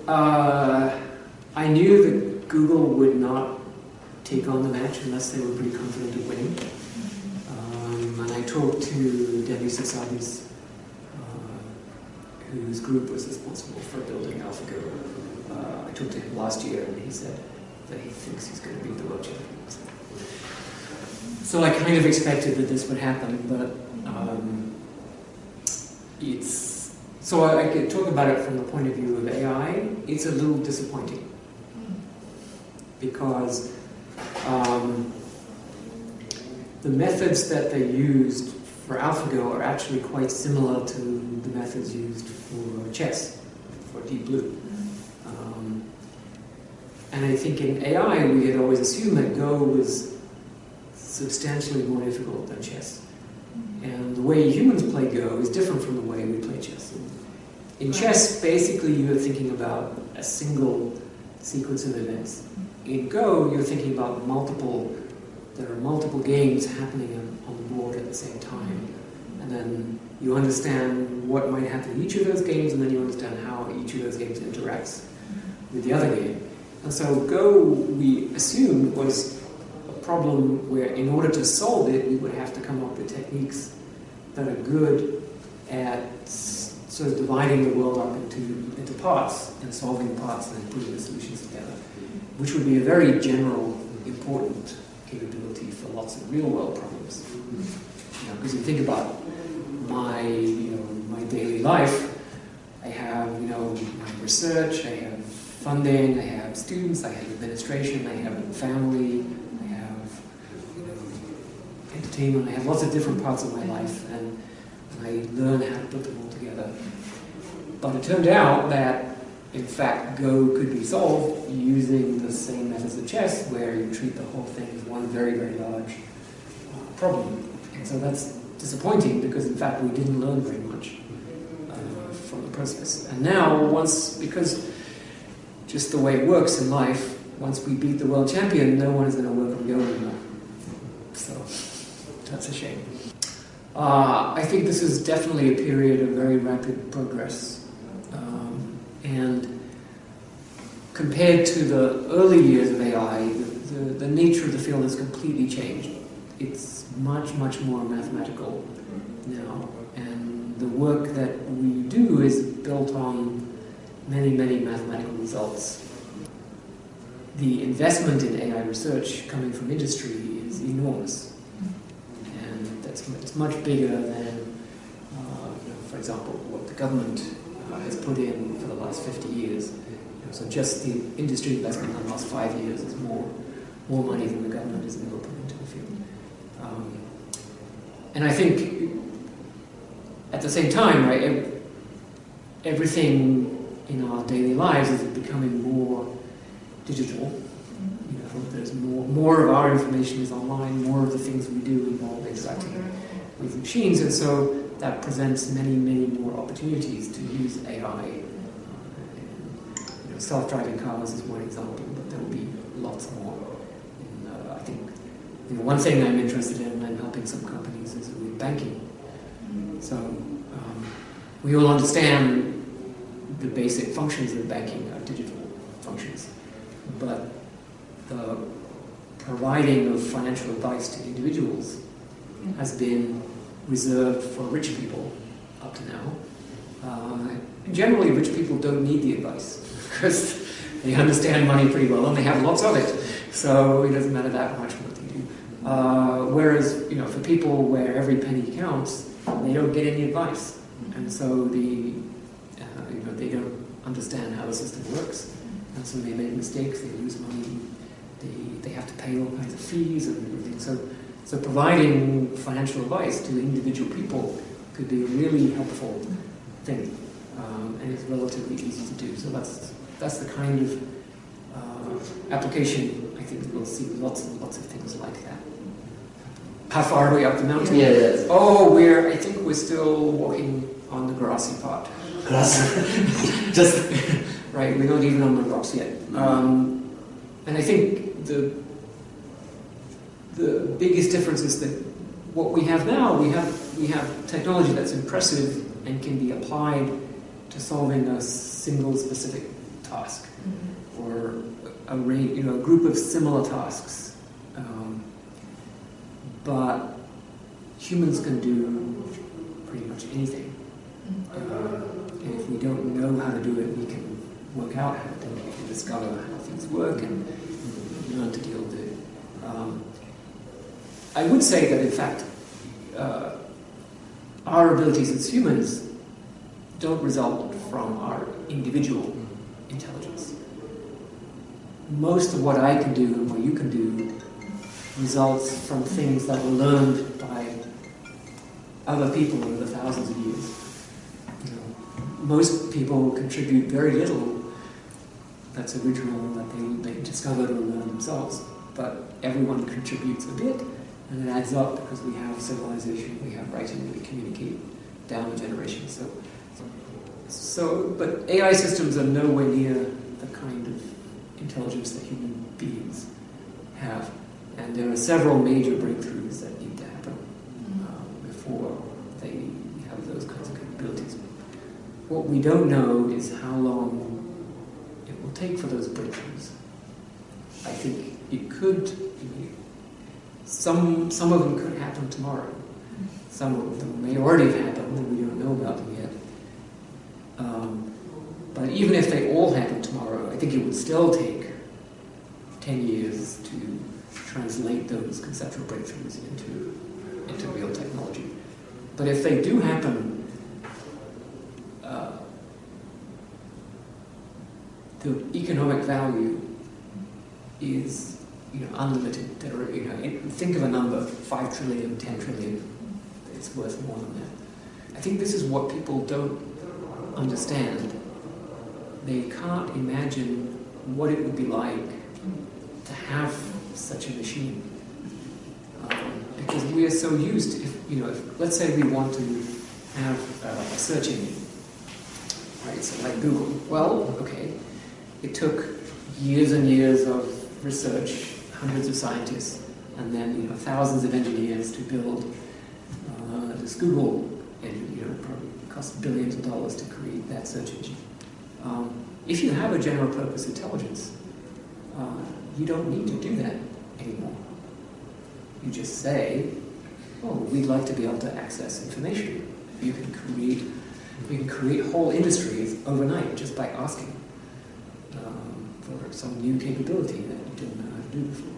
I knew that Google would not take on the match unless they were pretty confident of winning. And I talked to Hasabi's, whose group was responsible for building AlphaGo. I talked to him last year, and he said that he thinks he's going to beat the world champion. So I kind of expected that this would happen, but so I could talk about it from the point of view of AI. It's a little disappointing because the methods that they used for AlphaGo are actually quite similar to the methods used for chess, for Deep Blue. And I think in AI we had always assumed that Go was substantially more difficult than chess. And the way humans play Go is different from the way we play chess. In chess, basically you're thinking about a single sequence of events. In Go, you're thinking about there are multiple games happening on the board at the same time. And then you understand what might happen in each of those games, and then you understand how each of those games interacts with the other game. And so Go, we assumed, was a problem where in order to solve it, we would have to come up with techniques that are good at sort of dividing the world up into parts and solving parts and then putting the solutions together, which would be a very general, important capability for lots of real-world problems. Because you think about my daily life, I have my research, I have funding, I have students, I have administration, I have family, I have entertainment, I have lots of different parts of my life, and I learn how to put them all together. But it turned out that, in fact, Go could be solved using the same methods of chess, where you treat the whole thing as one very, very large problem. And so that's disappointing, because in fact we didn't learn very much from the process. And now, because just the way it works in life, once we beat the world champion, no one is going to work on Go anymore. So that's a shame. I think this is definitely a period of very rapid progress. And compared to the early years of AI, the nature of the field has completely changed. It's much, much more mathematical now. And the work that we do is built on many, many mathematical results. The investment in AI research coming from industry is enormous. And it's much bigger than, for example, what the government has put in for the last 50 years. So just the industry investment in the last 5 years is more money than the government has ever put into the field. And I think at the same time, right, everything in our daily lives is becoming more digital. There's more of our information is online, more of the things we do involve interacting with machines, and so that presents many, many more opportunities to use AI. Self-driving cars is one example, but there will be lots more. And, I think one thing I'm interested in, and I'm helping some companies, is with banking. So we all understand the basic functions of banking are digital functions, but the providing of financial advice to individuals has been reserved for rich people up to now. And generally, rich people don't need the advice because they understand money pretty well and they have lots of it, so it doesn't matter that much what they do. Whereas, for people where every penny counts, they don't get any advice, and so they don't understand how the system works, and so they make mistakes, they lose money, they have to pay all kinds of fees and everything. So providing financial advice to individual people could be a really helpful thing, and it's relatively easy to do. So that's the kind of application I think we'll see lots and lots of things like that. How far are we up the mountain? Yeah. Oh, I think we're still walking on the grassy part. Grass. Just right. We're not even on the rocks yet. And I think the biggest difference is that what we have now, we have technology that's impressive and can be applied to solving a single specific task, or a group of similar tasks. But humans can do pretty much anything. And if we don't know how to do it, we can work out how to do it. We can discover how things work and learn to deal with it. I would say that, in fact, our abilities as humans don't result from our individual intelligence. Most of what I can do and what you can do results from things that were learned by other people over thousands of years. Most people contribute very little that's original, that they discovered or learned themselves, but everyone contributes a bit, and it adds up because we have civilization, we have writing, we communicate down the generations. But AI systems are nowhere near the kind of intelligence that human beings have, and there are several major breakthroughs that need to happen before they have those kinds of capabilities. What we don't know is how long it will take for those breakthroughs. I think it could. Some of them could happen tomorrow. Some of them may already have happened and we don't know about them yet. But even if they all happen tomorrow, I think it would still take 10 years to translate those conceptual breakthroughs into real technology. But if they do happen, the economic value is unlimited. There are, think of a number, 5 trillion, 10 trillion. It's worth more than that. I think this is what people don't understand. They can't imagine what it would be like to have such a machine. Because we are so used to, if let's say we want to have a search engine, right? So like Google. Well, okay, it took years and years of research, hundreds of scientists, and then thousands of engineers to build this Google engine. It probably cost billions of dollars to create that search engine. If you have a general purpose intelligence, you don't need to do that anymore. You just say, "Oh, we'd like to be able to access information." You can create whole industries overnight just by asking for some new capability that you didn't know how to do before.